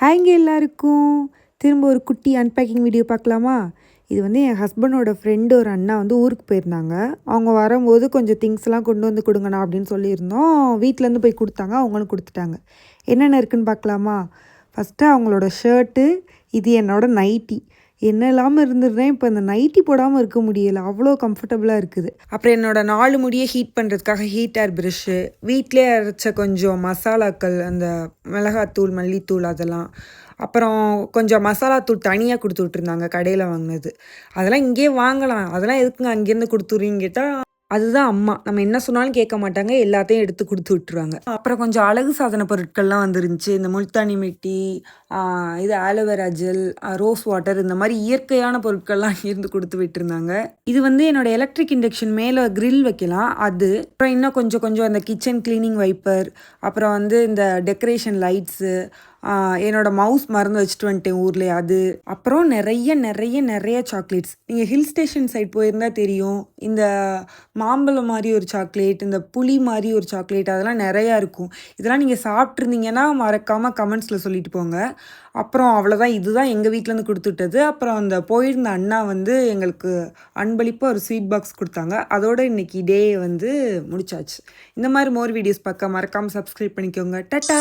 ஹாய்ங்க எல்லாருக்கும் திரும்ப ஒரு குட்டி அன்பேக்கிங் வீடியோ பார்க்கலாமா? இது வந்து என் ஹஸ்பண்டோட ஃப்ரெண்டு ஒரு அண்ணா வந்து ஊருக்கு போயிருந்தாங்க. அவங்க வரும்போது கொஞ்சம் திங்ஸ்லாம் கொண்டு வந்து கொடுங்கண்ணா அப்படின்னு சொல்லியிருந்தோம். வீட்டிலேருந்து போய் கொடுத்தாங்க, அவங்களும் கொடுத்துட்டாங்க. என்னென்ன இருக்குன்னு பார்க்கலாமா? ஃபஸ்ட்டு அவங்களோட ஷர்ட்டு, இது என்னோட நைட்டி. என்ன இல்லாமல் இருந்துருந்தேன், இப்போ இந்த நைட்டி போடாமல் இருக்க முடியலை, அவ்வளோ கம்ஃபர்டபுளாக இருக்குது. அப்புறம் என்னோட 4 முடியை ஹீட் பண்ணுறதுக்காக ஹீட் ஏர் ப்ரஷ்ஷு, வீட்டிலே அரைச்ச கொஞ்சம் மசாலாக்கள், அந்த மிளகாத்தூள், மல்லித்தூள் அதெல்லாம். அப்புறம் கொஞ்சம் மசாலாத்தூள் தனியாக கொடுத்து விட்ருந்தாங்க, கடையில் வாங்கினது. அதெல்லாம் இங்கேயே வாங்கலாம், அதெல்லாம் எதுக்குங்க அங்கேருந்து கொடுத்துட்றீங்கன்னு கேட்டால், அதுதான் அம்மா. நம்ம என்ன சொன்னாலும் கேட்க மாட்டாங்க, எல்லாத்தையும் எடுத்து கொடுத்து விட்டுருவாங்க. அப்புறம் கொஞ்சம் அழகு சாதன பொருட்கள்லாம் வந்துருந்துச்சு. இந்த முல்தானி மிட்டி, இது ஆலோவேரா ஜெல், ரோஸ் வாட்டர், இந்த மாதிரி இயற்கையான பொருட்கள்லாம் இருந்து கொடுத்து விட்டுருந்தாங்க. இது வந்து என்னோட எலக்ட்ரிக் இண்டக்ஷன் மேலே கிரில் வைக்கலாம் அது. அப்புறம் இன்னும் கொஞ்சம் அந்த கிச்சன் கிளீனிங் வைப்பர், அப்புறம் வந்து இந்த டெக்கரேஷன் லைட்ஸு, என்னோட மவுஸ் மறந்து வச்சுட்டு வந்துட்டேன் ஊர்லேயே அது. அப்புறம் நிறைய சாக்லேட்ஸ். நீங்கள் ஹில் ஸ்டேஷன் சைட் போயிருந்தால் தெரியும், இந்த மாம்பழம் மாதிரி ஒரு சாக்லேட், இந்த புளி மாதிரி ஒரு சாக்லேட், அதெல்லாம் நிறையா இருக்கும். இதெல்லாம் நீங்கள் சாப்பிட்ருந்தீங்கன்னா மறக்காமல் கமெண்ட்ஸில் சொல்லிட்டு போங்க. அப்புறம் அவ்வளோதான், இதுதான் எங்கள் வீட்டிலேருந்து கொடுத்துட்டது. அப்புறம் அந்த போயிருந்த அண்ணா வந்து எங்களுக்கு அன்பளிப்பாக ஒரு ஸ்வீட் பாக்ஸ் கொடுத்தாங்க. அதோட இன்றைக்கி டே வந்து முடிச்சாச்சு. இந்த மாதிரி மோர் வீடியோஸ் பார்க்க மறக்காமல் சப்ஸ்கிரைப் பண்ணிக்கோங்க. டட்டா.